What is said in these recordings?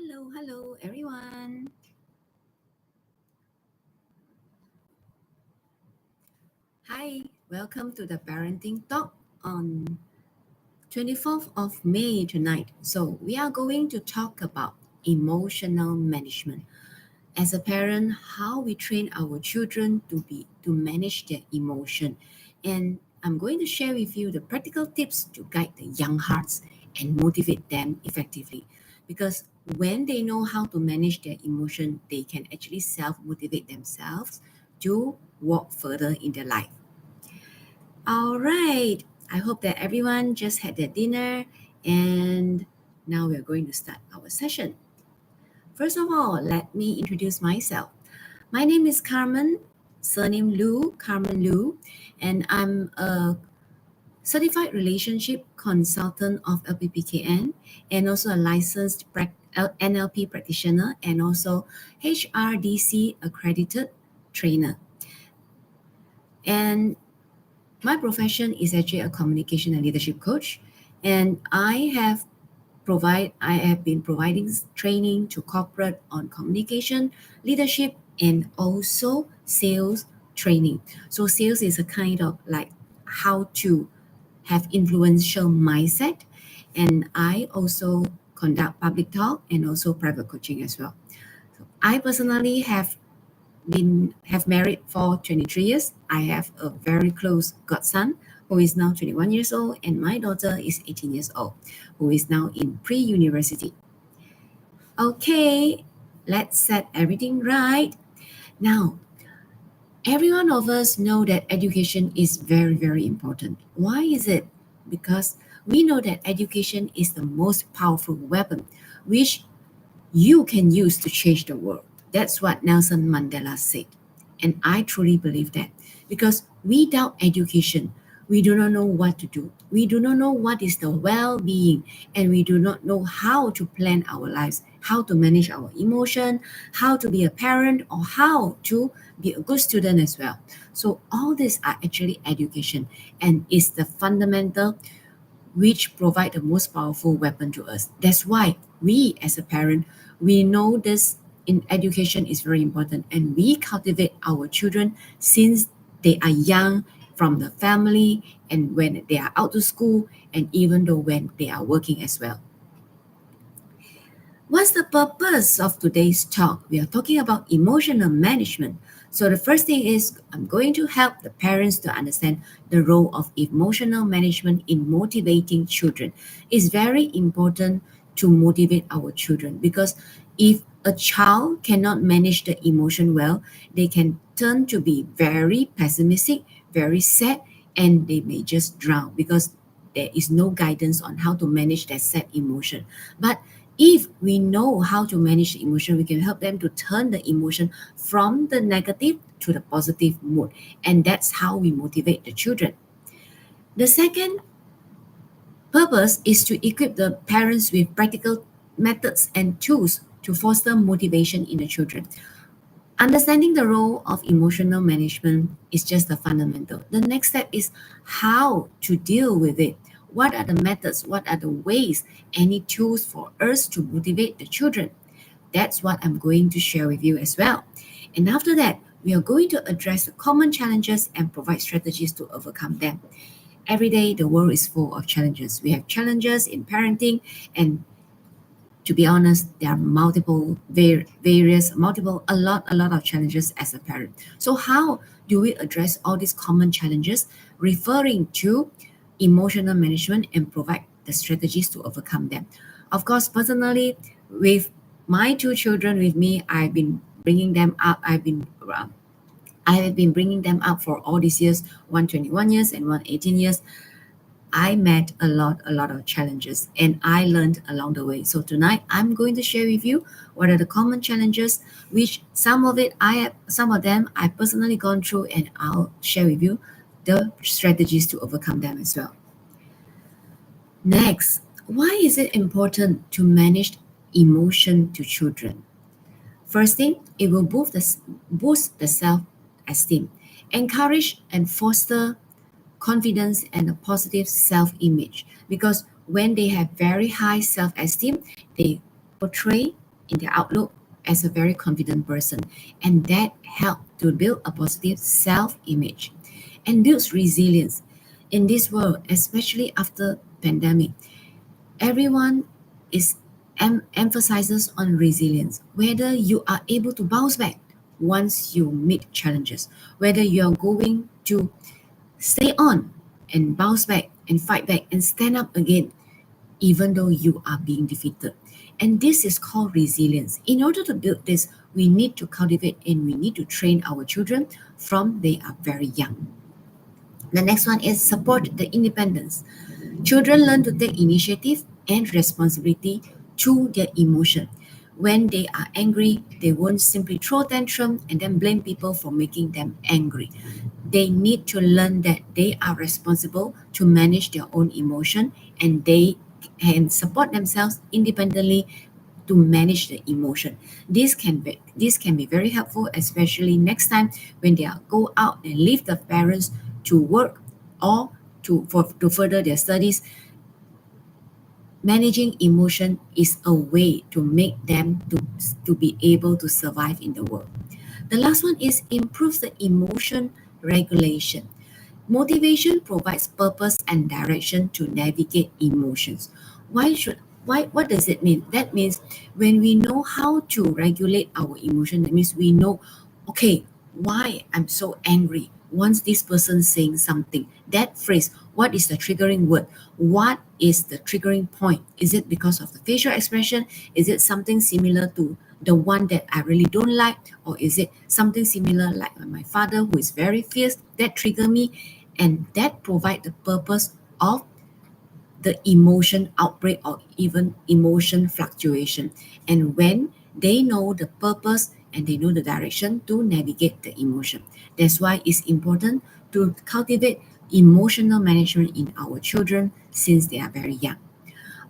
Hello, everyone. Hi, welcome to the Parenting Talk on 24th of May tonight. So, we are going to talk about emotional management. As a parent, how we train our children to manage their emotion. And I'm going to share with you the practical tips to guide the young hearts and motivate them effectively. Because when they know how to manage their emotion, they can actually self-motivate themselves to walk further in their life. All right. I hope that everyone just had their dinner and now we're going to start our session. First of all, let me introduce myself. My name is Carmen, surname Lu, Carmen Lu, and I'm a certified relationship consultant of LPPKN and also a licensed NLP practitioner and also HRDC accredited trainer. And my profession is actually a communication and leadership coach, and I have been providing training to corporate on communication, leadership, and also sales training. So sales is a kind of like how to have influential mindset, and I also conduct public talk and also private coaching as well. So I personally have married for 23 years. I have a very close godson who is now 21 years old, and my daughter is 18 years old, who is now in pre-university. Okay, let's set everything right. Now, every one of us know that education is very, very important. Why is it? Because we know that education is the most powerful weapon which you can use to change the world. That's what Nelson Mandela said. And I truly believe that because without education, we do not know what to do. We do not know what is the well being, and we do not know how to plan our lives, how to manage our emotion, how to be a parent, or how to be a good student as well. So, all these are actually education and is the fundamental which provide the most powerful weapon to us. That's why we as a parent, we know this in education is very important and we cultivate our children since they are young from the family and when they are out to school and even though when they are working as well. What's the purpose of today's talk? We are talking about emotional management. So the first thing is I'm going to help the parents to understand the role of emotional management in motivating children. It's very important to motivate our children because if a child cannot manage the emotion well, they can turn to be very pessimistic, very sad, and they may just drown because there is no guidance on how to manage that sad emotion. But if we know how to manage the emotion, we can help them to turn the emotion from the negative to the positive mood. And that's how we motivate the children. The second purpose is to equip the parents with practical methods and tools to foster motivation in the children. Understanding the role of emotional management is just the fundamental. The next step is how to deal with it. What are the methods? What are the ways? Any tools for us to motivate the children? That's what I'm going to share with you as well. And after that, we are going to address the common challenges and provide strategies to overcome them. Every day, the world is full of challenges. We have challenges in parenting, and to be honest, there are a lot of challenges as a parent. So how do we address all these common challenges, referring to emotional management and provide the strategies to overcome them? Of course, personally, with my two children with me, I've been bringing them up. I have been bringing them up for all these years, one 21 years and one 18 years. I met a lot of challenges and I learned along the way. So tonight I'm going to share with you what are the common challenges, which some of them I personally gone through, and I'll share with you the strategies to overcome them as well. Next, why is it important to manage emotion to children? First thing, it will boost the self-esteem, encourage and foster confidence and a positive self-image, because when they have very high self-esteem, they portray in their outlook as a very confident person, and that helps to build a positive self-image and builds resilience in this world, especially after pandemic. Everyone is emphasizes on resilience, whether you are able to bounce back once you meet challenges, whether you are going to stay on and bounce back and fight back and stand up again even though you are being defeated. And this is called resilience. In order to build this, we need to cultivate and we need to train our children from they are very young. The next one is support the independence. Children learn to take initiative and responsibility through their emotion. When they are angry, they won't simply throw tantrum and then blame people for making them angry. They need to learn that they are responsible to manage their own emotion and they can support themselves independently to manage the emotion. This can be very helpful, especially next time when they are go out and leave the parents to work or to further their studies. Managing emotion is a way to make them to be able to survive in the world. The last one is improves the emotion regulation. Motivation provides purpose and direction to navigate emotions. What does it mean? That means when we know how to regulate our emotion, that means we know, okay, why I'm so angry once this person saying something. That phrase, what is the triggering word? What is the triggering point? Is it because of the facial expression? Is it something similar to the one that I really don't like? Or is it something similar like my father who is very fierce that trigger me? And that provide the purpose of the emotion outbreak or even emotion fluctuation. And when they know the purpose and they know the direction to navigate the emotion, that's why it's important to cultivate emotional management in our children since they are very young.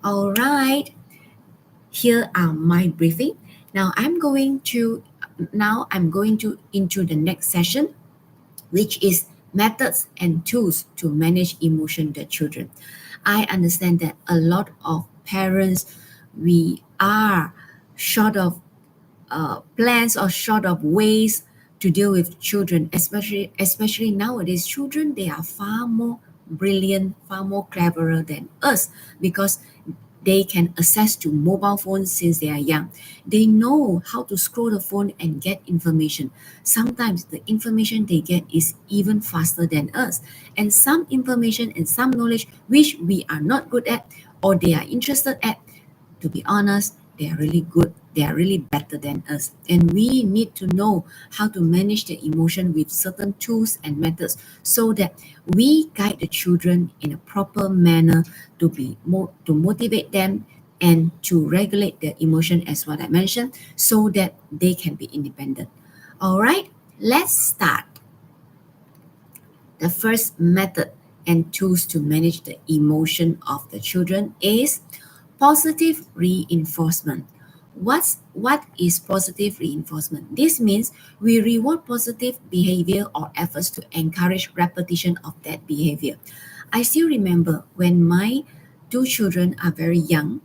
All right, here are my briefing. Now I'm going to into the next session, which is methods and tools to manage emotion the children. I understand that a lot of parents, we are short of plans or short of ways to deal with children, especially nowadays. Children, they are far more brilliant, far more cleverer than us because they can access to mobile phones since they are young. They know how to scroll the phone and get information. Sometimes the information they get is even faster than us. And some information and some knowledge which we are not good at or they are interested at, to be honest, they are really good. They are really better than us. And we need to know how to manage the emotion with certain tools and methods so that we guide the children in a proper manner to be more to motivate them and to regulate their emotion as what I mentioned so that they can be independent. All right, let's start. The first method and tools to manage the emotion of the children is positive reinforcement. What is positive reinforcement? This means we reward positive behavior or efforts to encourage repetition of that behavior. I still remember when my two children are very young,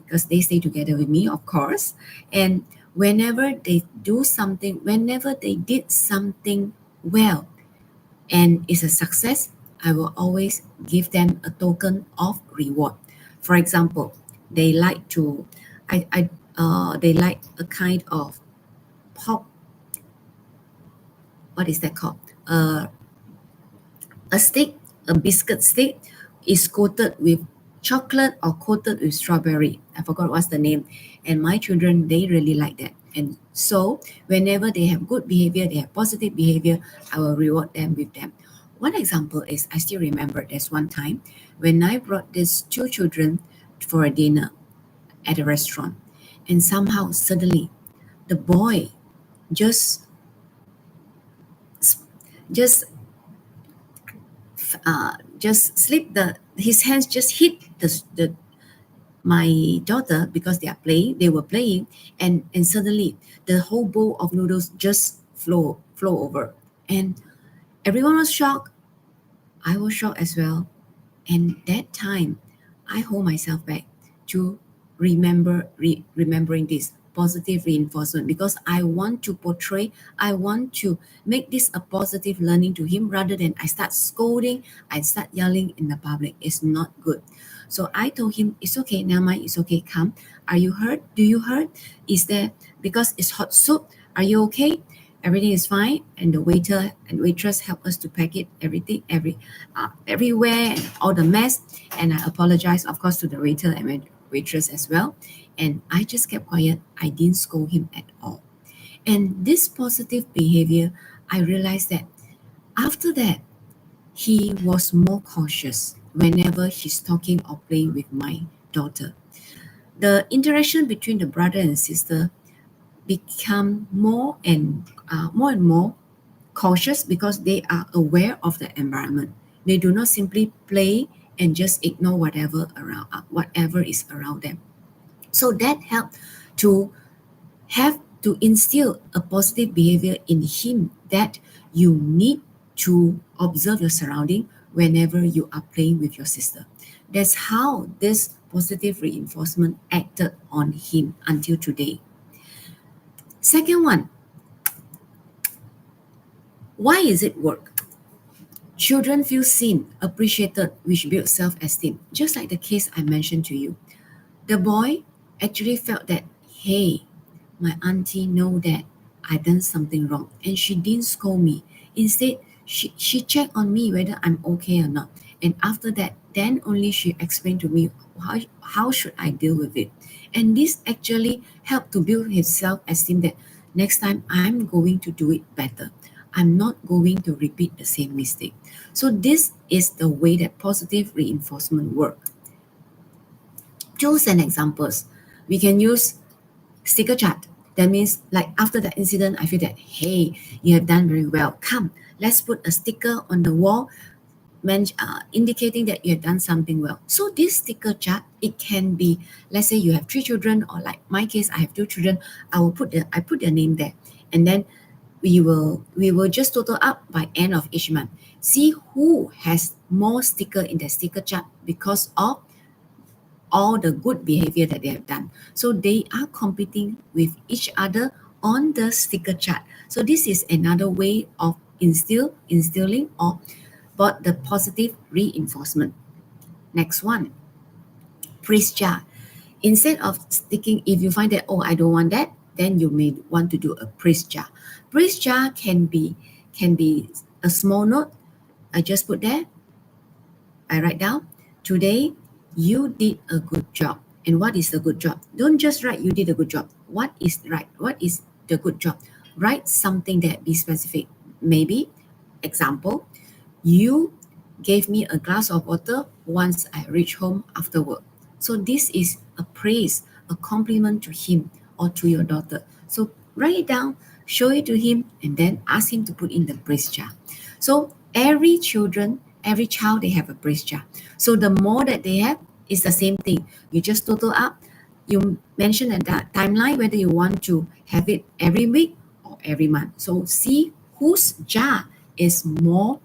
because they stay together with me, of course, and whenever they did something well, and it's a success, I will always give them a token of reward. For example, they like to, they like a kind of pop. What is that called? A stick, a biscuit stick, is coated with chocolate or coated with strawberry. I forgot what's the name. And my children, they really like that. And so, whenever they have good behavior, they have positive behavior, I will reward them with them. One example is I still remember there's one time when I brought these two children for a dinner at a restaurant, and somehow suddenly the boy just just just slipped the his hands just hit the my daughter because they were playing, and suddenly the whole bowl of noodles just flow over, and everyone was shocked. I was shocked as well. And that time I hold myself back to remembering this. positive reinforcement because I want to portray, I want to make this a positive learning to him rather than I start scolding, I start yelling in the public. It's not good. So I told him, it's okay, never mind, it's okay, come. Are you hurt? Do you hurt? Is there, because it's hot soup, are you okay? Everything is fine. And the waiter and waitress help us to pack it, everything, everywhere, and all the mess. And I apologize, of course, to the waiter and waitress as well. And I just kept quiet. I didn't scold him at all. And this positive behavior, I realized that after that, he was more cautious whenever he's talking or playing with my daughter. The interaction between the brother and sister become more and more cautious because they are aware of the environment. They do not simply play and just ignore whatever is around them. So that helped to have to instill a positive behavior in him that you need to observe your surrounding whenever you are playing with your sister. That's how this positive reinforcement acted on him until today. Second one, why is it work? Children feel seen, appreciated, which builds self-esteem, just like the case I mentioned to you. The boy actually felt that, hey, my auntie know that I done something wrong and she didn't scold me. Instead, she checked on me whether I'm okay or not. And after that, then only she explained to me how should I deal with it. And this actually helped to build his self-esteem that next time I'm going to do it better. I'm not going to repeat the same mistake. So this is the way that positive reinforcement works. Tools and examples. We can use sticker chart. That means like after that incident, I feel that, hey, you have done very well. Come, let's put a sticker on the wall indicating that you have done something well. So this sticker chart, it can be, let's say you have 3 children, or like my case, I have 2 children. I put their name there, and then we will just total up by end of each month. See who has more sticker in the sticker chart because of all the good behavior that they have done. So they are competing with each other on the sticker chart. So this is another way of instilling or but the positive reinforcement. Next one, praise jar. Instead of sticking, if you find that, oh, I don't want that, then you may want to do a praise jar. Praise jar can be a small note. I just put there. I write down, today you did a good job. And what is the good job? Don't just write you did a good job. What is right? What is the good job? Write something that be specific. Maybe, example, you gave me a glass of water once I reach home after work. So this is a praise, a compliment to him or to your daughter. So write it down, show it to him, and then ask him to put in the praise jar. So every child, they have a praise jar. So the more that they have, it's the same thing. You just total up. You mention at that timeline whether you want to have it every week or every month. So see whose jar is more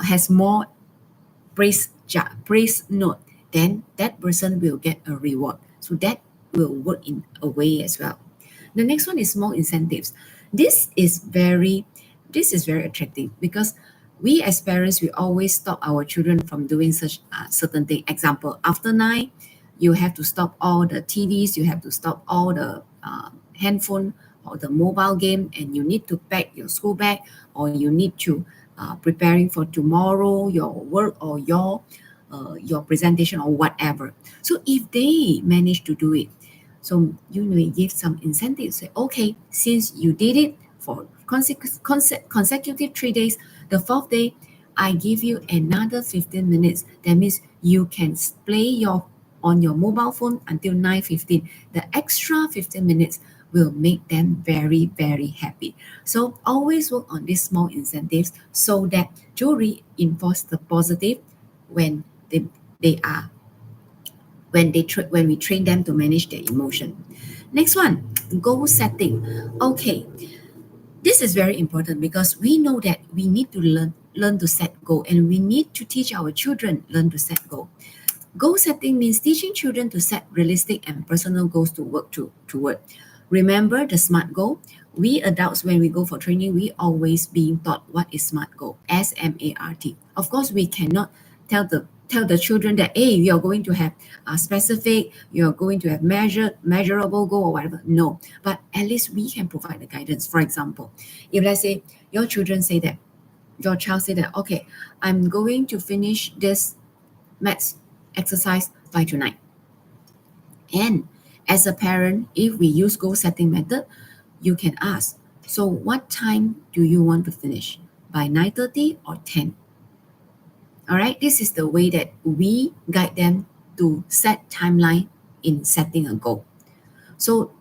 has more praise note, then that person will get a reward. So that will work in a way as well. The next one is small incentives. This is very attractive because we as parents, we always stop our children from doing such certain thing. Example, after 9, you have to stop all the TVs, you have to stop all the handphone or the mobile game, and you need to pack your school bag, or you need to preparing for tomorrow, your work or your presentation or whatever. So if they manage to do it, so you may give some incentives. Say, okay, since you did it for consecutive 3 days, the 4th day, I give you another 15 minutes. That means you can play on your mobile phone until 9:15. The extra 15 minutes will make them very, very happy. So always work on these small incentives so that to reinforce the positive when they are when we train them to manage their emotion. Next one, goal setting. Okay, this is very important because we know that we need to learn to set goal, and we need to teach our children learn to set goal. Goal setting means teaching children to set realistic and personal goals to work toward. Remember the SMART goal? We adults, when we go for training, we always being taught what is SMART goal, SMART. Of course, we cannot tell the children that, hey, you're going to have a specific, you're going to have measurable goal or whatever. No, but at least we can provide the guidance. For example, if let's say your child say that, okay, I'm going to finish this maths exercise by tonight. And as a parent, if we use goal setting method, you can ask, so what time do you want to finish? By 9:30 or 10? All right, this is the way that we guide them to set timeline in setting a goal. So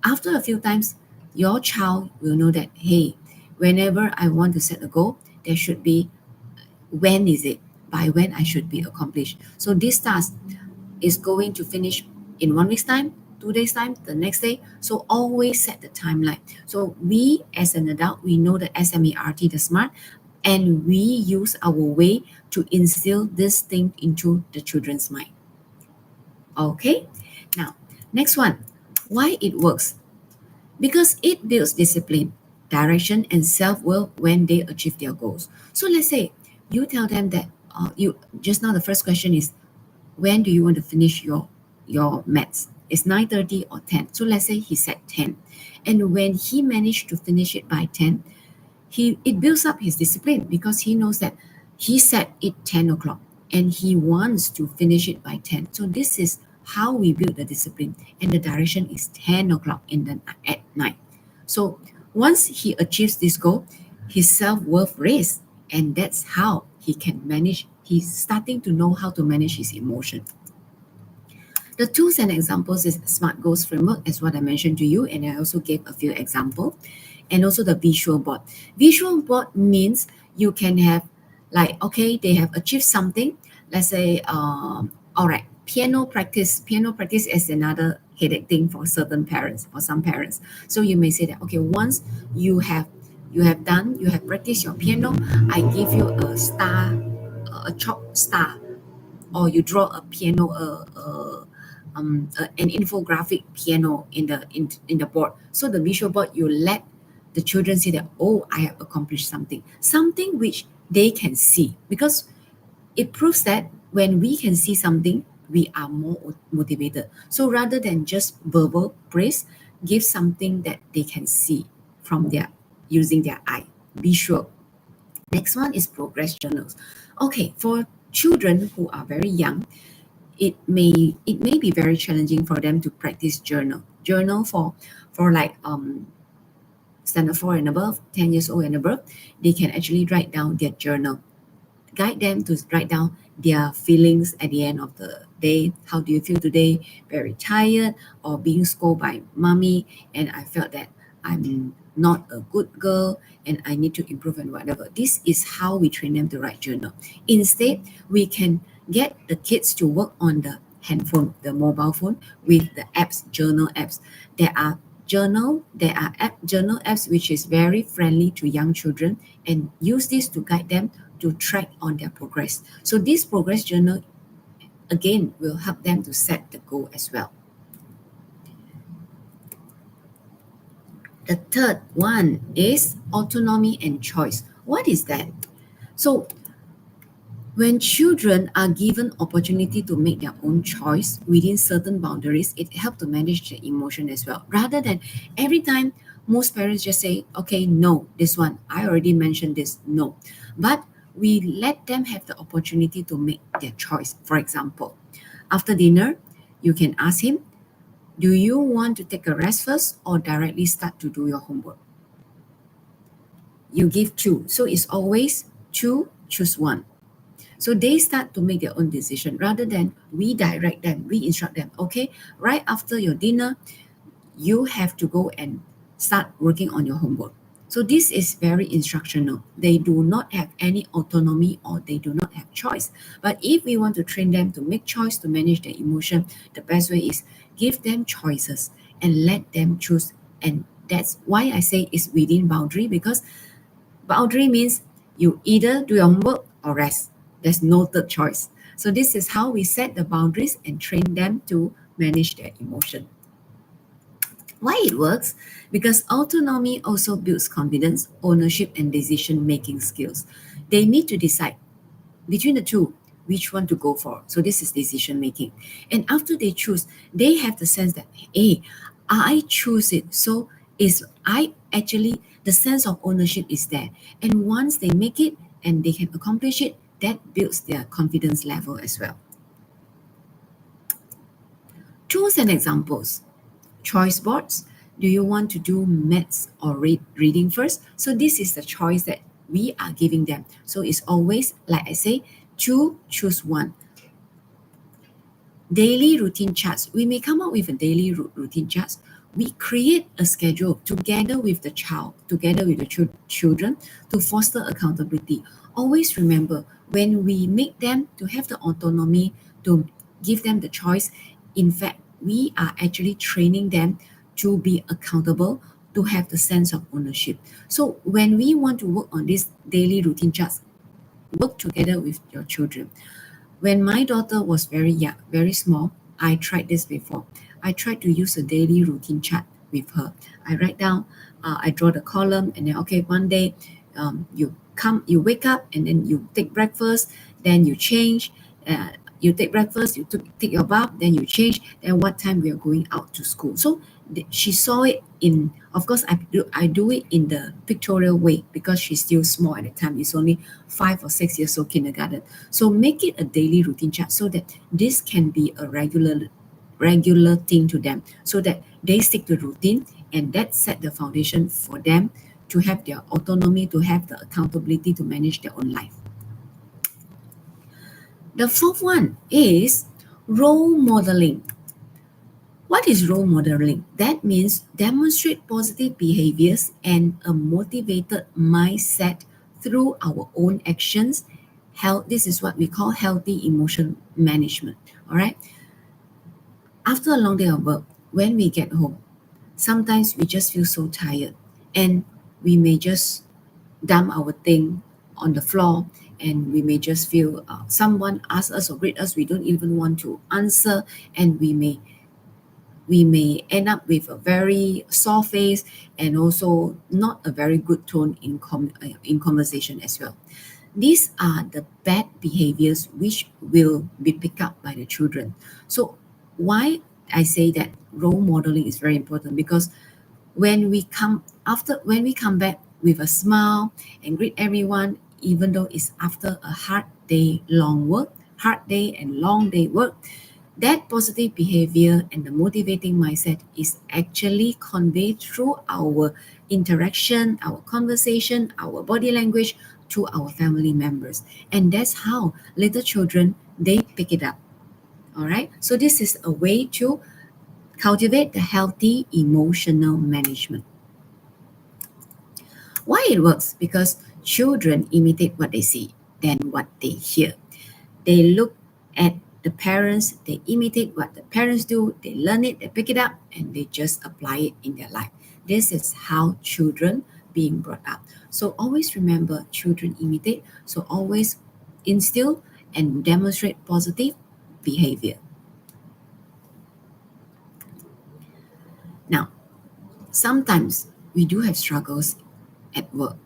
after a few times, your child will know that, hey, whenever I want to set a goal, there should be when is it, by when I should be accomplished. So this task is going to finish in 1 week's time, 2 days time, the next day. So always set the timeline. So we as an adult, we know the SMART, the SMART, and we use our way to instill this thing into the children's mind. Okay, now next one, why it works? Because it builds discipline, direction, and self-worth when they achieve their goals. So let's say you tell them that you just now the first question is, when do you want to finish your maths? It's 9:30 or 10. So let's say he said 10. And when he managed to finish it by 10, it builds up his discipline because he knows that he set it 10 o'clock and he wants to finish it by 10. So this is how we build the discipline, and the direction is 10 o'clock at night. So once he achieves this goal, his self-worth raise, and that's how he can manage. He's starting to know how to manage his emotion. The tools and examples is SMART Goals framework, as what I mentioned to you, and I also gave a few examples. And also the visual board. Visual board means you can have, like, okay, they have achieved something. Let's say, all right, piano practice. Piano practice is another headache thing for certain parents, for some parents. So you may say that, okay, once you have practiced your piano, I give you a star, a chalk star, or you draw a piano, an infographic piano in the board. So the visual board, you let the children see that, oh, I have accomplished something which they can see, because it proves that when we can see something, we are more motivated. So rather than just verbal praise, give something that they can see from their using their eye, visual. Next one is progress journals. Okay, for children who are very young, it may be very challenging for them to practice journal for like standard 4 and above, 10 years old and above. They can actually write down their journal, guide them to write down their feelings at the end of the day. How do you feel today? Very tired, or being scolded by mommy, and I felt that I'm not a good girl and I need to improve and whatever. This is how we train them to write journal. Instead, we can get the kids to work on the handphone, the mobile phone, with the apps, journal apps. There are journal apps which is very friendly to young children, and use this to guide them to track on their progress. So this progress journal again will help them to set the goal as well. The third one is autonomy and choice. What is that? So when children are given opportunity to make their own choice within certain boundaries, it helps to manage their emotion as well. Rather than every time, most parents just say, okay, no, this one, I already mentioned this, no. But we let them have the opportunity to make their choice. For example, after dinner, you can ask him, do you want to take a rest first or directly start to do your homework? You give two. So it's always two, choose one. So they start to make their own decision rather than we direct them, we instruct them. Okay, right after your dinner, you have to go and start working on your homework. So this is very instructional. They do not have any autonomy or they do not have choice. But if we want to train them to make choice, to manage their emotion, the best way is give them choices and let them choose. And that's why I say it's within boundary, because boundary means you either do your homework or rest. There's no third choice. So this is how we set the boundaries and train them to manage their emotion. Why it works? Because autonomy also builds confidence, ownership, and decision making skills. They need to decide between the two which one to go for. So this is decision making. And after they choose, they have the sense that, hey, I choose it. So is I actually the sense of ownership is there. And once they make it and they can accomplish it, that builds their confidence level as well. Tools and examples. Choice boards. Do you want to do maths or reading first? So this is the choice that we are giving them. So it's always, like I say, choose one. Daily routine charts. We may come up with a daily routine charts. We create a schedule together with the child, together with the children to foster accountability. Always remember, when we make them to have the autonomy, to give them the choice, in fact, we are actually training them to be accountable, to have the sense of ownership. So when we want to work on this daily routine charts, work together with your children. When my daughter was very young, very small, I tried this before. I tried to use a daily routine chart with her. I write down, I draw the column, and then okay, one day, you wake up, and then you take breakfast, then you change. You take breakfast, take your bath, then you change. Then what time we are going out to school? So she saw it in. Of course, I do it in the pictorial way because she's still small at the time. It's only 5 or 6 years old kindergarten. So make it a daily routine chart so that this can be a regular thing to them, so that they stick to the routine, and that set the foundation for them to have their autonomy, to have the accountability to manage their own life. The fourth one is role modeling. What is role modeling? That means demonstrate positive behaviors and a motivated mindset through our own actions. This is what we call healthy emotion management. All right. After a long day of work, when we get home, sometimes we just feel so tired, and we may just dump our thing on the floor, and we may just feel someone ask us or greet us, we don't even want to answer, and we may end up with a very sore face and also not a very good tone in conversation as well. These are the bad behaviors which will be picked up by the children. So why I say that role modeling is very important, because when we come back with a smile and greet everyone, even though it's after a hard day and long day work, that positive behavior and the motivating mindset is actually conveyed through our interaction, our conversation, our body language to our family members. And that's how little children, they pick it up. All right. So this is a way to cultivate the healthy emotional management. Why it works? Because children imitate what they see than what they hear. They look at the parents, they imitate what the parents do, they learn it, they pick it up, and they just apply it in their life. This is how children being brought up. So always remember, children imitate. So always instill and demonstrate positive behavior. Now, sometimes we do have struggles at work.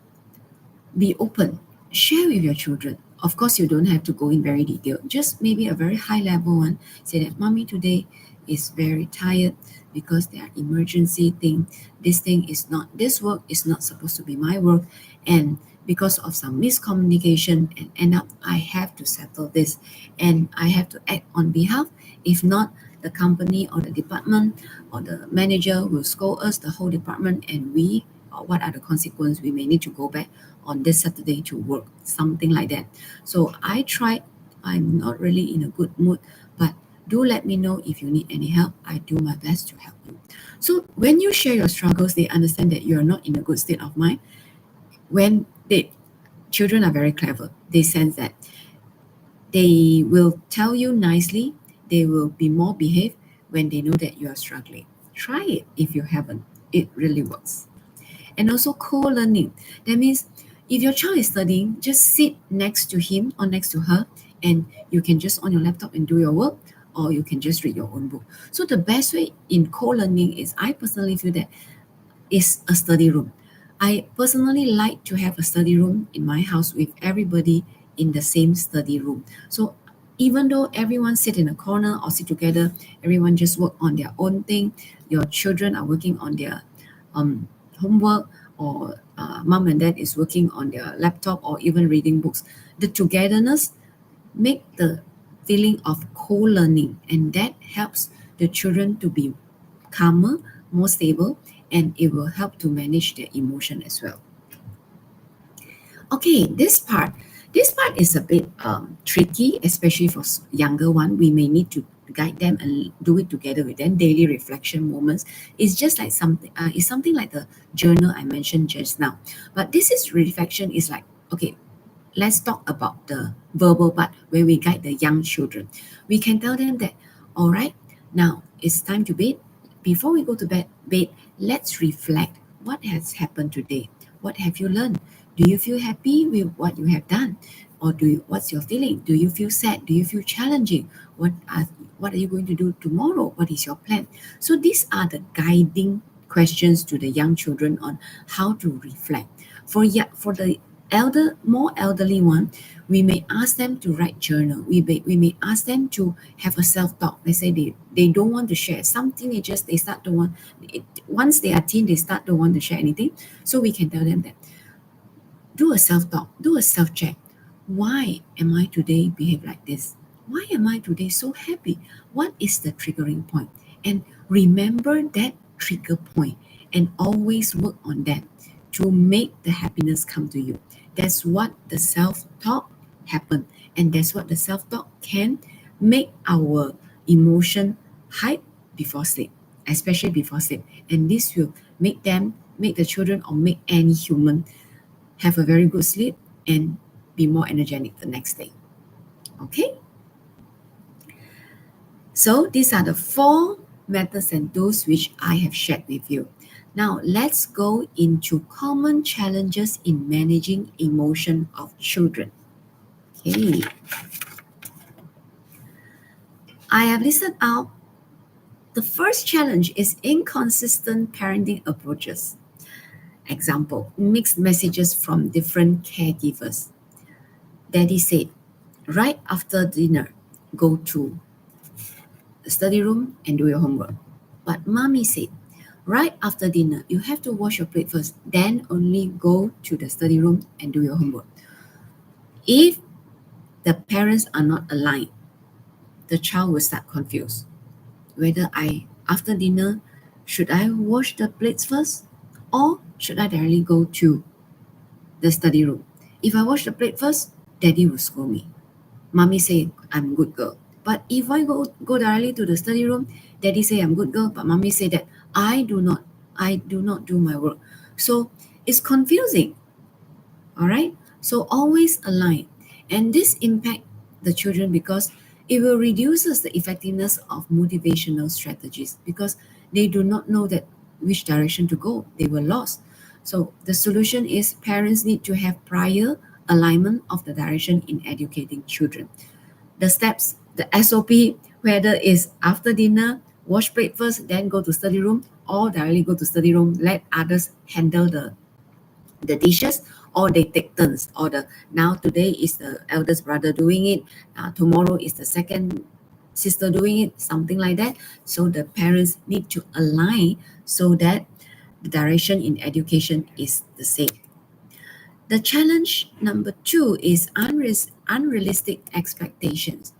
Be open, share with your children. Of course, you don't have to go in very detail, just maybe a very high level one. Say that mommy today is very tired because there are emergency thing. This work is not supposed to be my work, and because of some miscommunication, and end up I have to settle this, and I have to act on behalf. If not, the company or the department or the manager will scold us, the whole department, and what are the consequences? We may need to go back on this Saturday to work, something like that. So I'm not really in a good mood, but do let me know if you need any help. I do my best to help you. So when you share your struggles, they understand that you're not in a good state of mind. Children are very clever. They sense that. They will tell you nicely. They will be more behaved when they know that you are struggling. Try it if you haven't. It really works. And also co-learning. That means if your child is studying, just sit next to him or next to her, and you can just on your laptop and do your work. or you can just read your own book. So the best way in co-learning is, I personally feel that, is a study room. I personally like to have a study room in my house with everybody in the same study room. So even though everyone sit in a corner or sit together, everyone just work on their own thing. Your children are working on their homework, or mom and dad is working on their laptop or even reading books. The togetherness make the feeling of co-learning, and that helps the children to be calmer, more stable, and it will help to manage their emotion as well. Okay, this part is a bit tricky, especially for younger one. We may need to guide them and do it together with them. Daily reflection moments is just like something. It's something like the journal I mentioned just now. But this is reflection is like, okay, let's talk about the verbal part where we guide the young children. We can tell them that, all right, now it's time to bed. Before we go to bed, let's reflect what has happened today. What have you learned? Do you feel happy with what you have done? Or what's your feeling? Do you feel sad? Do you feel challenging? What are you going to do tomorrow? What is your plan? So these are the guiding questions to the young children on how to reflect. For the more elderly one, we may ask them to write journal. We may ask them to have a self-talk. Let's say they don't want to share. Some teenagers, they start to want once they are teen, they start to want to share anything. So we can tell them that, do a self-talk, do a self-check. Why am I today behave like this? Why am I today so happy? What is the triggering point? And remember that trigger point and always work on that to make the happiness come to you. That's what the self-talk happen. And that's what the self-talk can make our emotion hype before sleep, especially before sleep. And this will make the children, or make any human, have a very good sleep and be more energetic the next day. Okay? So these are the 4 methods and tools which I have shared with you. Now let's go into common challenges in managing emotion of children. Okay. I have listed out the first challenge is inconsistent parenting approaches. Example, mixed messages from different caregivers. Daddy said, right after dinner, go to the study room and do your homework. But mommy said, right after dinner, you have to wash your plate first, then only go to the study room and do your homework. If the parents are not aligned, the child will start confused. Whether after dinner, should I wash the plates first? Or should I directly go to the study room? If I wash the plate first, daddy will scold me. Mommy say I'm good girl. But if I go directly to the study room, daddy say I'm good girl, but mommy say that I do not do my work. So it's confusing. All right. So always align. And this impact the children because it will reduces the effectiveness of motivational strategies because they do not know that which direction to go. They were lost. So the solution is parents need to have prior alignment of the direction in educating children. The steps, the SOP, whether it's after dinner, wash plate first, then go to study room, or directly go to study room, let others handle the dishes, or they take turns, or the now today is the eldest brother doing it, tomorrow is the second sister doing it, something like that. So the parents need to align so that the direction in education is the same. The challenge number 2 is unrealistic expectations.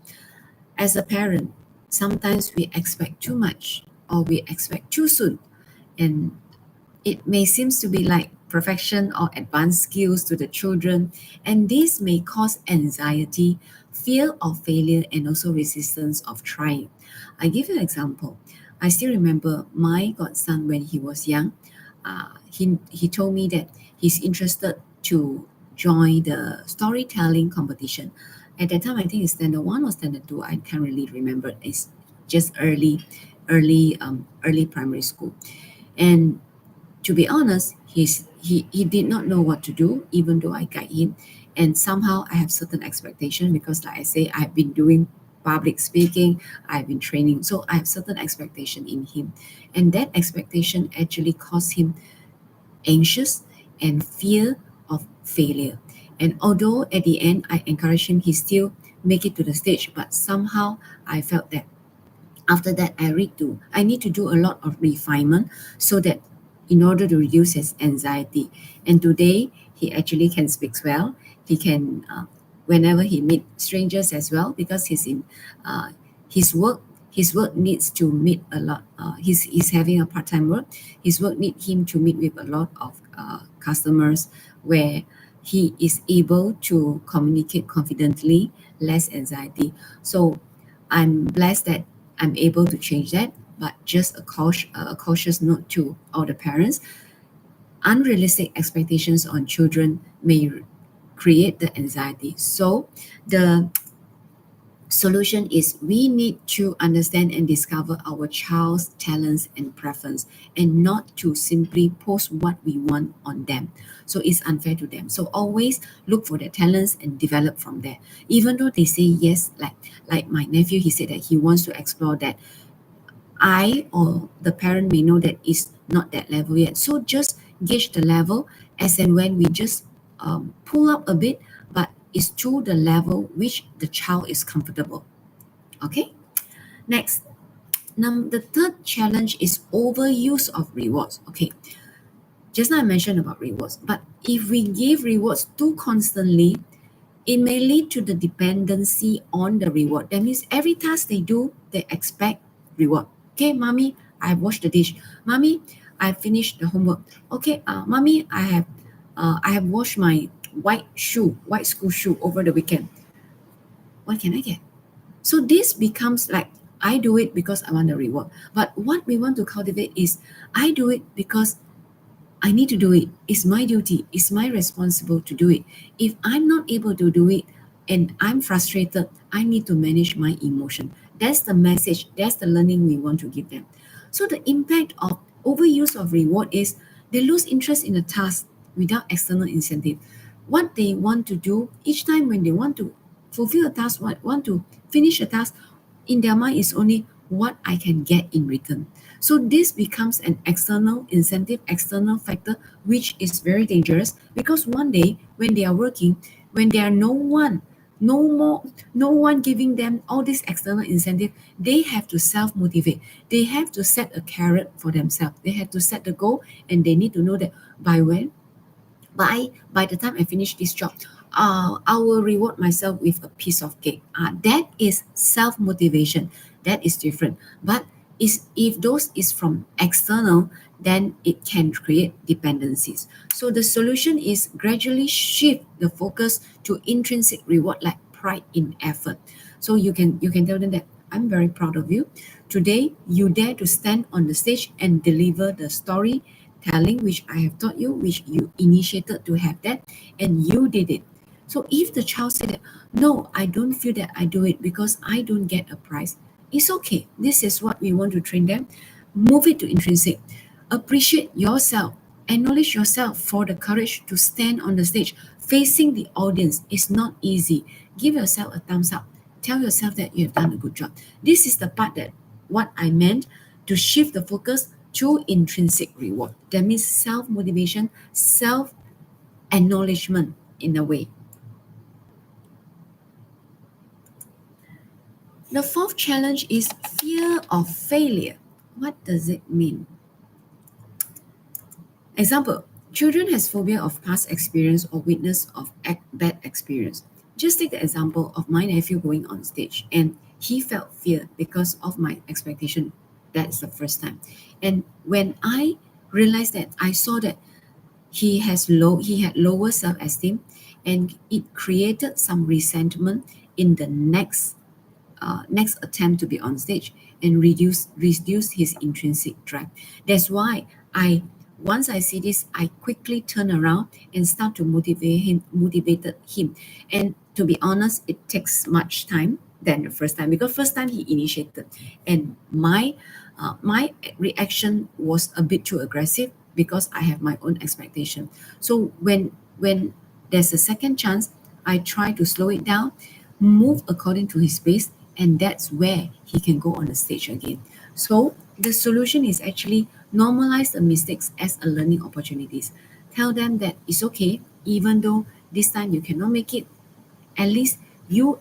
As a parent, sometimes we expect too much or we expect too soon, and it may seem to be like perfection or advanced skills to the children, and this may cause anxiety, fear of failure, and also resistance of trying. I give you an example. I still remember my godson when he was young. He told me that he's interested to join the storytelling competition. At that time, I think it's standard 1 or standard 2. I can't really remember. It's just early primary school. And to be honest, he did not know what to do, even though I guide him. And somehow I have certain expectation because, like I say, I've been doing public speaking, I've been training. So I have certain expectation in him. And that expectation actually caused him anxious and fear of failure. And although at the end I encouraged him, he still make it to the stage, but somehow I felt that after that I need to do a lot of refinement so that in order to reduce his anxiety. And today he actually can speak well. He can whenever he meet strangers as well, because he's in uh, his work. His work needs to meet a lot. He's having a part-time work. His work need him to meet with a lot of customers where he is able to communicate confidently, less anxiety. So I'm blessed that I'm able to change that. But just a cautious note to all the parents: unrealistic expectations on children may create the anxiety. So the solution is we need to understand and discover our child's talents and preference, and not to simply post what we want on them. So it's unfair to them. So always look for their talents and develop from there. Even though they say yes, like my nephew, he said that he wants to explore that. I or the parent may know that it's not that level yet. So just gauge the level as and when we just pull up a bit, but it's to the level which the child is comfortable. Okay. Next, the third challenge is overuse of rewards. Okay. Just now I mentioned about rewards, but if we give rewards too constantly, it may lead to the dependency on the reward. That means every task they do, they expect reward. Okay, mommy, I washed the dish. Mommy, I finished the homework. Okay, mommy, I have washed my white school shoe over the weekend. What can I get? So this becomes like I do it because I want the reward. But what we want to cultivate is I do it because I need to do it. It's my duty. It's my responsible to do it. If I'm not able to do it and I'm frustrated, I need to manage my emotion. That's the message. That's the learning we want to give them. So the impact of overuse of reward is they lose interest in the task without external incentive. What they want to do each time when they want to fulfill a task, want to finish a task, in their mind is only what I can get in return. So this becomes an external incentive, external factor, which is very dangerous because one day when they are working, when there are no more, no one giving them all this external incentive, they have to self-motivate. They have to set a carrot for themselves. They have to set the goal, and they need to know that by when by the time I finish this job, I will reward myself with a piece of cake. That is self motivation. That is different. But is if those is from external, then it can create dependencies. So the solution is gradually shift the focus to intrinsic reward like pride in effort. So you can tell them that I'm very proud of you. Today you dare to stand on the stage and deliver the story telling which I have taught you, which you initiated to have that, and you did it. So if the child said that, no, I don't feel that I do it because I don't get a prize, it's okay. This is what we want to train them. Move it to intrinsic. Appreciate yourself. Acknowledge yourself for the courage to stand on the stage. Facing the audience is not easy. Give yourself a thumbs up. Tell yourself that you have done a good job. This is the part that what I meant to shift the focus to intrinsic reward. That means self motivation, self acknowledgement in a way. The fourth challenge is fear of failure. What does it mean? Example, children has phobia of past experience or witness of bad experience. Just take the example of my nephew going on stage and he felt fear because of my expectation. That's the first time. And when I realized that, I saw that he had lower self-esteem, and it created some resentment in the next attempt to be on stage, and reduce his intrinsic drive. That's why I once I see this, I quickly turn around and start to motivated him. And to be honest, it takes much time than the first time, because first time he initiated, and my reaction was a bit too aggressive because I have my own expectation. So when there's a second chance, I try to slow it down, move according to his pace, and that's where he can go on the stage again. So the solution is actually normalize the mistakes as a learning opportunities. Tell them that it's okay, even though this time you cannot make it, at least you've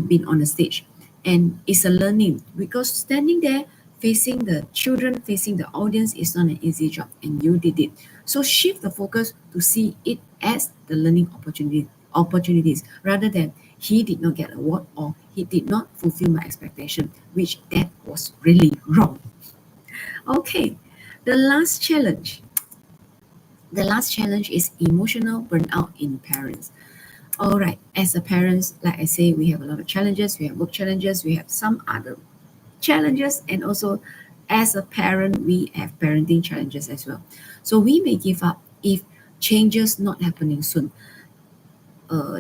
been on the stage, and it's a learning, because standing there facing the children, facing the audience is not an easy job, and you did it. So shift the focus to see it as the learning opportunities, rather than he did not get an award or he did not fulfill my expectation, which that was really wrong. Okay, the last challenge. The last challenge is emotional burnout in parents. All right, as a parents, like I say, we have a lot of challenges. We have work challenges. We have some other challenges, and also as a parent, we have parenting challenges as well. So we may give up if changes not happening soon.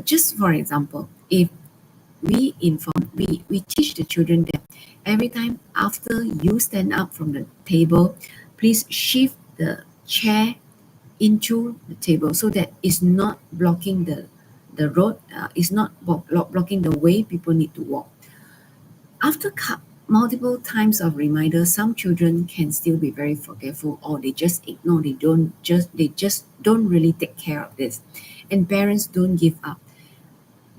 Just for example, if we teach the children that every time after you stand up from the table, please shift the chair into the table so that it's not blocking the road, it's not blocking the way people need to walk. After multiple times of reminders, some children can still be very forgetful, or they just ignore, they just don't really take care of this. And parents don't give up,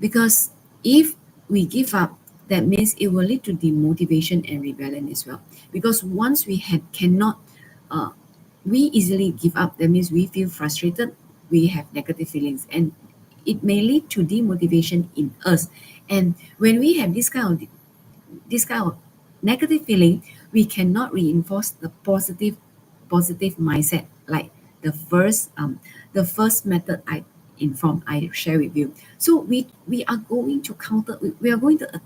because if we give up, that means it will lead to demotivation and rebellion as well. Because once we cannot, uh, we easily give up, that means we feel frustrated, we have negative feelings, and it may lead to demotivation in us. And when we have this kind of negative feeling, we cannot reinforce the positive mindset, like the first method I share with you. So we are going to we are going to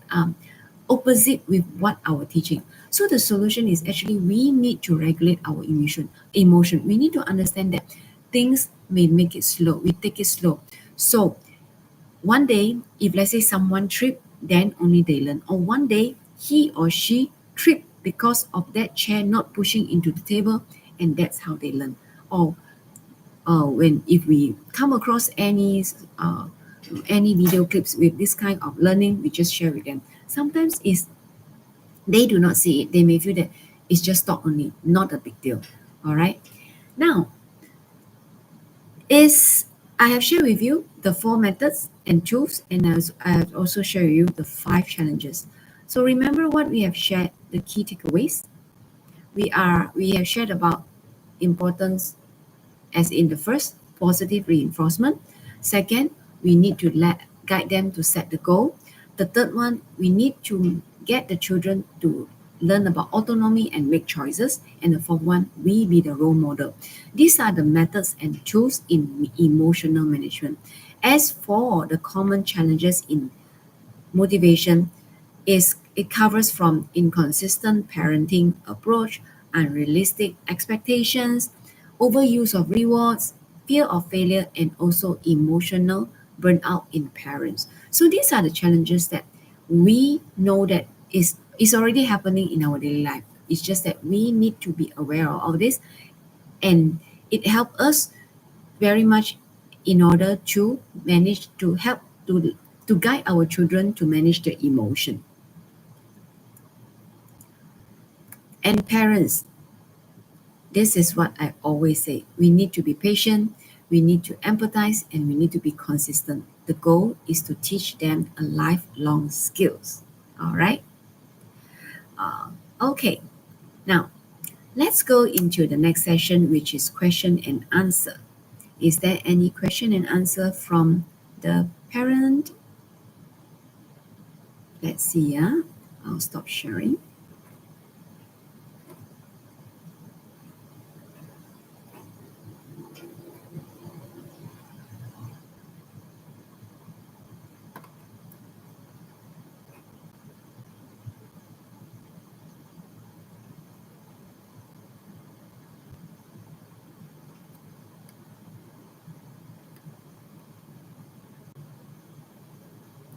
opposite with what our teaching. So the solution is actually we need to regulate our emotion. We need to understand that things may make it slow. We take it slow. So one day, if let's say someone tripped, then only they learn. Or one day, he or she tripped because of that chair not pushing into the table, and that's how they learn. Or when if we come across any video clips with this kind of learning, we just share with them. Sometimes is they do not see it. They may feel that it's just talk only, not a big deal. All right. Now, is I have shared with you the 4 methods and tools, and I have also shared with you the 5 challenges. So remember what we have shared, the key takeaways. We have shared about importance, as in the first, positive reinforcement. Second, we need to guide them to set the goal. The third one, we need to get the children to learn about autonomy and make choices. And the fourth one, we be the role model. These are the methods and tools in emotional management. As for the common challenges in motivation, it covers from inconsistent parenting approach, unrealistic expectations, overuse of rewards, fear of failure, and also emotional burnout in parents. So these are the challenges that we know that is already happening in our daily life. It's just that we need to be aware of all this, and it helps us very much in order to manage to help to guide our children to manage their emotion. And parents, this is what I always say. We need to be patient, we need to empathize, and we need to be consistent. The goal is to teach them a lifelong skills. All right? Okay. Now, let's go into the next session, which is question and answer. Is there any question and answer from the parent? Let's see. I'll stop sharing.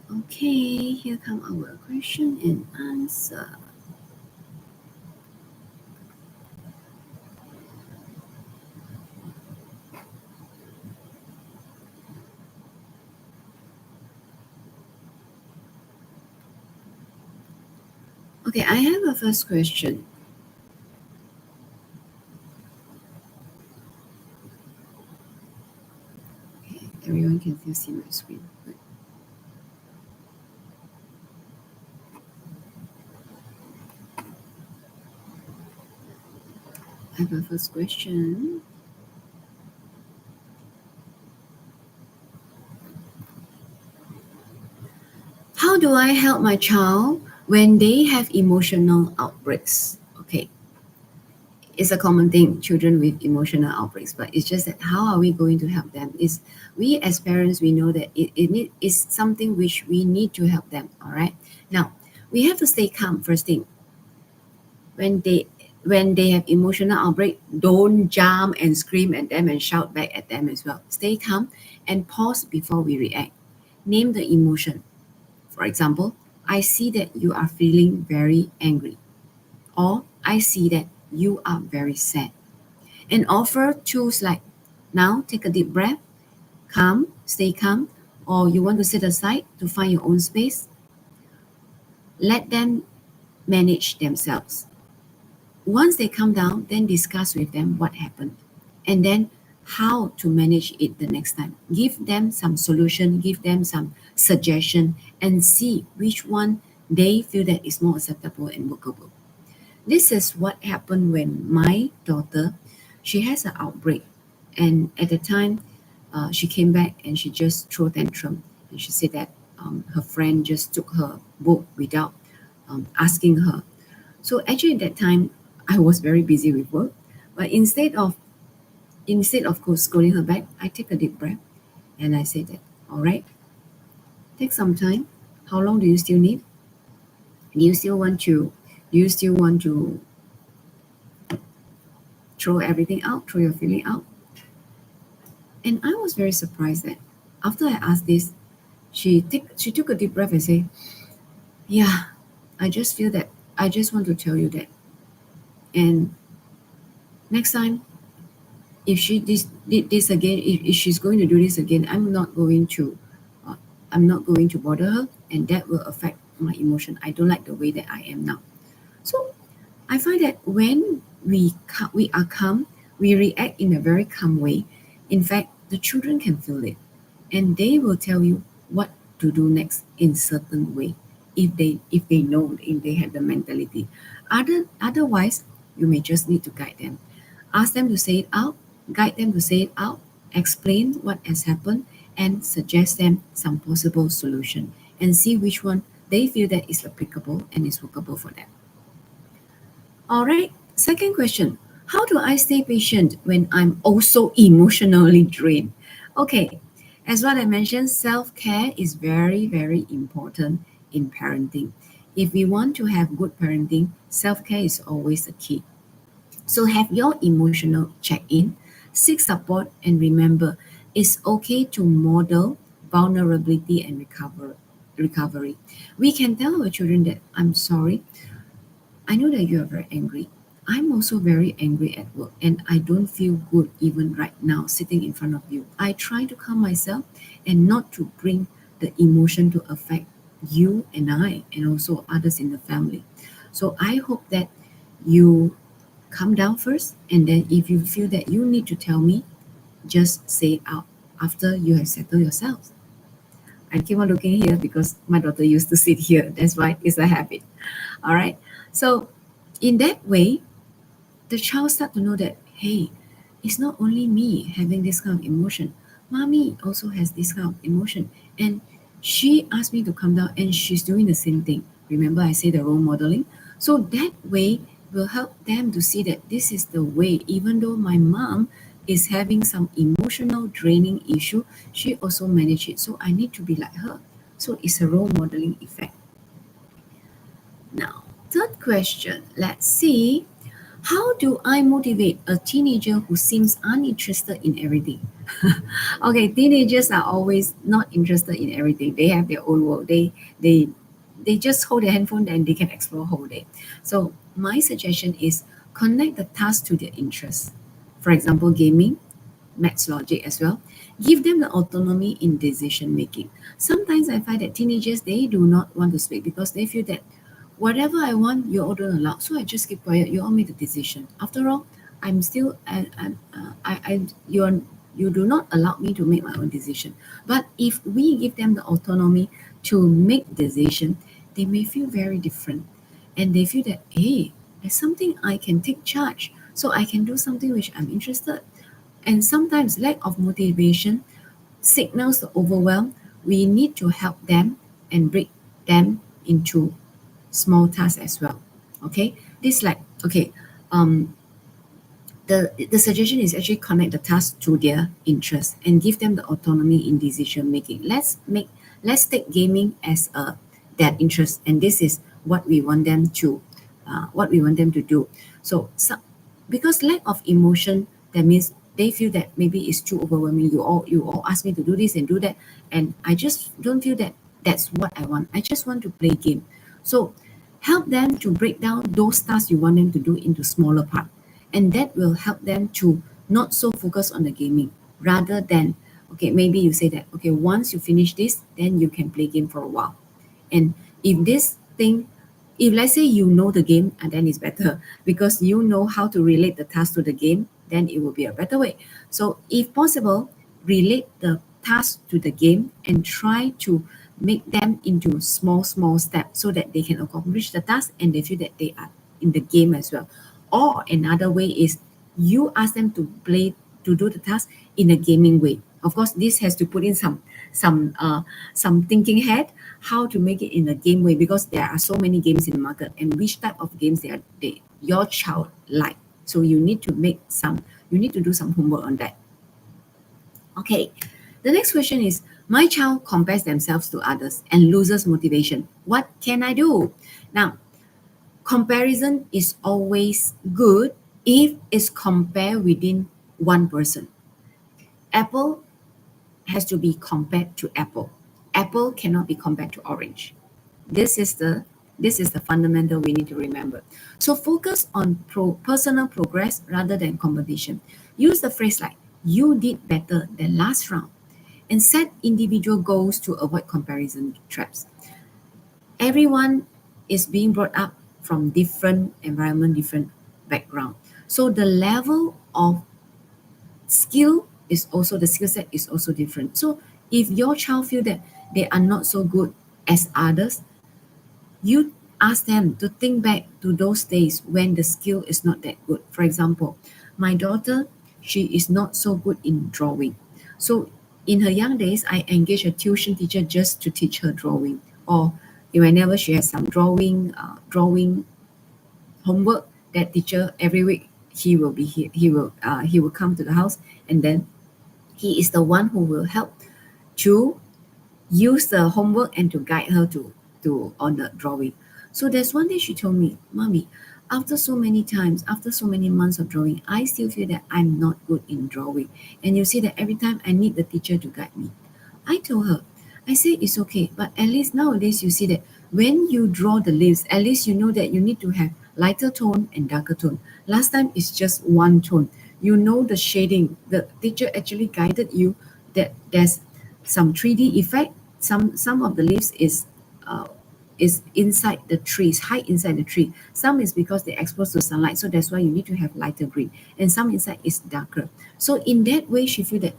Okay, here come our question and answer. Okay, I have a first question. Okay, everyone can still see my screen. Good. I have a first question. How do I help my child when they have emotional outbreaks? Okay, it's a common thing, children with emotional outbreaks, but it's just that how are we going to help them? Is we as parents, we know that is something which we need to help them, all right? Now, we have to stay calm first thing. When they have emotional outbreak, don't jump and scream at them and shout back at them as well. Stay calm and pause before we react. Name the emotion. For example, I see that you are feeling very angry, or I see that you are very sad. And offer tools like now take a deep breath, calm, stay calm, or you want to sit aside to find your own space. Let them manage themselves. Once they calm down, then discuss with them what happened and then how to manage it the next time. Give them some solution, give them some suggestion, and see which one they feel that is more acceptable and workable. This is what happened when my daughter, she has an outbreak, and at the time, she came back and she just threw a tantrum, and she said that her friend just took her book without asking her. So actually, at that time, I was very busy with work, but instead of course scolding her back, I take a deep breath and I say that, all right, take some time. How long do you still need? Do you still want to? Do you still want to throw everything out, throw your feeling out? And I was very surprised that after I asked this, she took a deep breath and said, "Yeah, I just feel that I just want to tell you that. And next time, if did this again, if she's going to do this again, uh, I'm not going to bother her, and that will affect my emotion. I don't like the way that I am now." So I find that when we are calm, we react in a very calm way. In fact, the children can feel it, and they will tell you what to do next in certain way if they know, if they have the mentality. Otherwise, you may just need to guide them, ask them to say it out, guide them to say it out, explain what has happened, and suggest them some possible solution, and see which one they feel that is applicable and is workable for them. All right, second question. How do I stay patient when I'm also emotionally drained? Okay, as what I mentioned, self care is very, very important in parenting. If we want to have good parenting, self care is always the key. So have your emotional check in, seek support, and remember it's okay to model vulnerability and recovery. We can tell our children that I'm sorry, I know that you are very angry. I'm also very angry at work and I don't feel good even right now sitting in front of you. I try to calm myself and not to bring the emotion to affect you and I and also others in the family. So I hope that you calm down first, and then if you feel that you need to tell me, just say it out after you have settled yourself. I keep on looking here because my daughter used to sit here. That's why it's a habit. All right. So in that way, the child start to know that, hey, it's not only me having this kind of emotion. Mommy also has this kind of emotion. And she asked me to come down and she's doing the same thing. Remember I say the role modeling? So that way will help them to see that this is the way, even though my mom is having some emotional draining issue, she also manage it. So I need to be like her. So it's a role modeling effect. Now, third question. Let's see. How do I motivate a teenager who seems uninterested in everything? Okay, teenagers are always not interested in everything. They have their own world. They just hold their handphone and they can explore whole day. So my suggestion is connect the task to their interests. For example, gaming, maths logic as well. Give them the autonomy in decision making. Sometimes I find that teenagers they do not want to speak because they feel that whatever I want, you all don't allow. So I just keep quiet. You all make the decision. After all, I'm still, you do not allow me to make my own decision. But if we give them the autonomy to make decision, they may feel very different, and they feel that, hey, there's something I can take charge, so I can do something which I'm interested. And sometimes lack of motivation signals the overwhelm. We need to help them and break them into small tasks as well. Okay, this like, okay, um the suggestion is actually connect the task to their interest and give them the autonomy in decision making. Let's take gaming as that interest, and this is what we want them to do. So because lack of emotion, that means they feel that maybe it's too overwhelming. You all ask me to do this and do that, and I just don't feel that that's what I want. I just want to play game. So help them to break down those tasks you want them to do into smaller parts, and that will help them to not so focus on the gaming, rather than, okay, maybe you say that, okay, once you finish this, then you can play game for a while. And if this thing, if let's say you know the game, and then it's better because you know how to relate the task to the game, then it will be a better way. So if possible, relate the task to the game and try to make them into small steps so that they can accomplish the task and they feel that they are in the game as well. Or another way is you ask them to play, to do the task in a gaming way. Of course, this has to put in some thinking head how to make it in a game way, because there are so many games in the market, and which type of games your child like. So you need to do some homework on that. Okay, the next question is, my child compares themselves to others and loses motivation. What can I do? Now, comparison is always good if it's compared within one person. Apple has to be compared to apple. Apple cannot be compared to orange. This is the fundamental we need to remember. So focus on personal progress rather than competition. Use the phrase like, you did better than last round, and set individual goals to avoid comparison traps. Everyone is being brought up from different environment, different background. So the level of the skill set is also different. So if your child feel that they are not so good as others, you ask them to think back to those days when the skill is not that good. For example, my daughter, she is not so good in drawing. So in her young days, I engaged a tuition teacher just to teach her drawing. Or whenever she has some drawing homework, that teacher every week he will be here. He will come to the house, and then he is the one who will help to use the homework and to guide her to on the drawing. So there's one day she told me, Mommy, after so many times, after so many months of drawing, I still feel that I'm not good in drawing. And you see that every time I need the teacher to guide me. I told her, I said it's okay, but at least nowadays you see that when you draw the leaves, at least you know that you need to have lighter tone and darker tone. Last time it's just one tone. You know the shading. The teacher actually guided you that there's some 3D effect. Some of the leaves is inside the trees, hide inside the tree. Some is because they're exposed to sunlight, so that's why you need to have lighter green. And some inside is darker. So in that way, she feel that,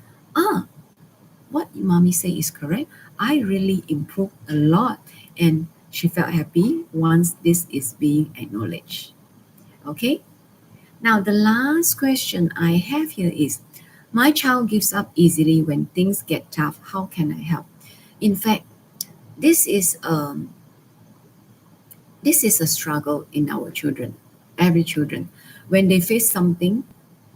what mommy say is correct. I really improved a lot, and she felt happy once this is being acknowledged. Okay. Now the last question I have here is, my child gives up easily when things get tough. How can I help? In fact, this is um this is a struggle in our children, every children. When they face something,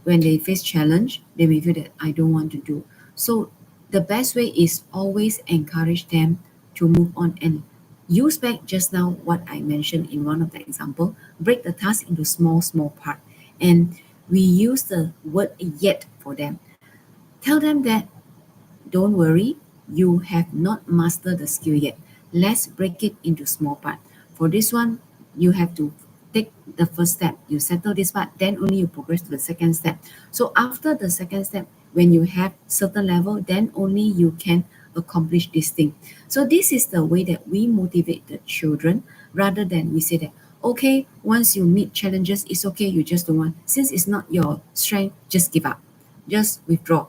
when they face challenge, they may feel that I don't want to do. So the best way is always encourage them to move on and use back just now what I mentioned in one of the example. Break the task into small part, and we use the word yet for them. Tell them that, don't worry, you have not mastered the skill yet. Let's break it into small part. For this one, you have to take the first step. You settle this part, then only you progress to the second step. So after the second step, when you have certain level, then only you can accomplish this thing. So this is the way that we motivate the children rather than we say that, okay, once you meet challenges, it's okay, you just don't want. Since it's not your strength, just give up, just withdraw.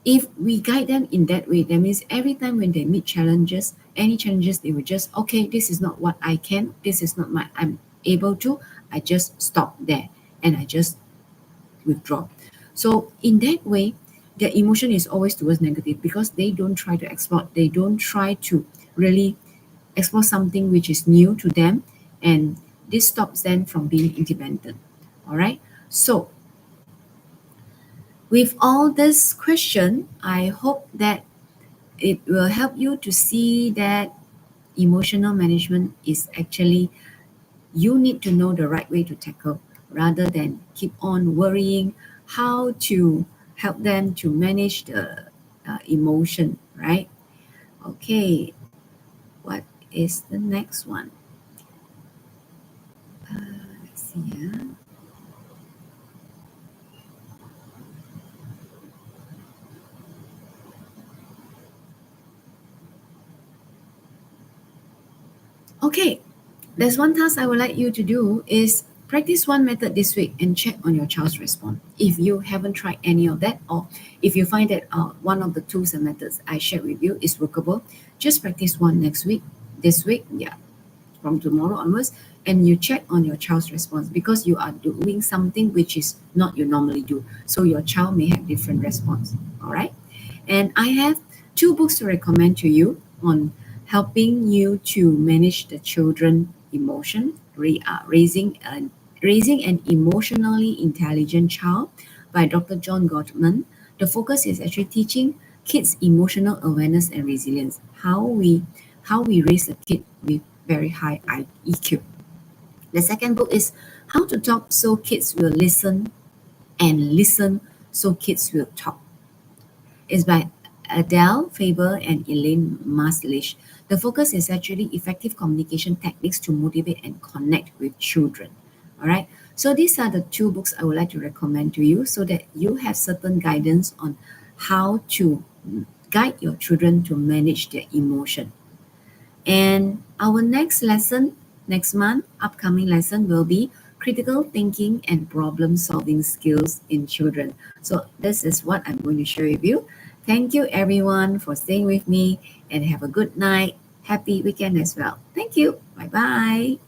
If we guide them in that way, that means every time when they meet challenges, any challenges, they will just, okay, this is not what I can, this is not my I'm able to, I just stop there and I just withdraw. So in that way, their emotion is always towards negative because they don't try to explore, they don't try to really explore something which is new to them, and this stops them from being independent. All right. So with all this question, I hope that it will help you to see that emotional management is actually, you need to know the right way to tackle rather than keep on worrying how to help them to manage the emotion, right? Okay, what is the next one? Let's see. Yeah. Okay, there's one task I would like you to do is practice one method this week and check on your child's response. If you haven't tried any of that, or if you find that one of the tools and methods I shared with you is workable, just practice one next week, this week, yeah, from tomorrow onwards, and you check on your child's response because you are doing something which is not you normally do. So your child may have different response. All right. And I have two books to recommend to you on helping you to manage the children emotion, raising an emotionally intelligent child by Dr. John Gottman. The focus is actually teaching kids emotional awareness and resilience, how we raise a kid with very high EQ. The second book is How to Talk So Kids Will Listen and Listen So Kids Will Talk. It's by Adele Faber and Elaine Maslish. The focus is actually effective communication techniques to motivate and connect with children. All right. So these are the two books I would like to recommend to you so that you have certain guidance on how to guide your children to manage their emotion. And our next lesson, next month, upcoming lesson will be critical thinking and problem solving skills in children. So this is what I'm going to share with you. Thank you everyone for staying with me and have a good night. Happy weekend as well. Thank you. Bye bye.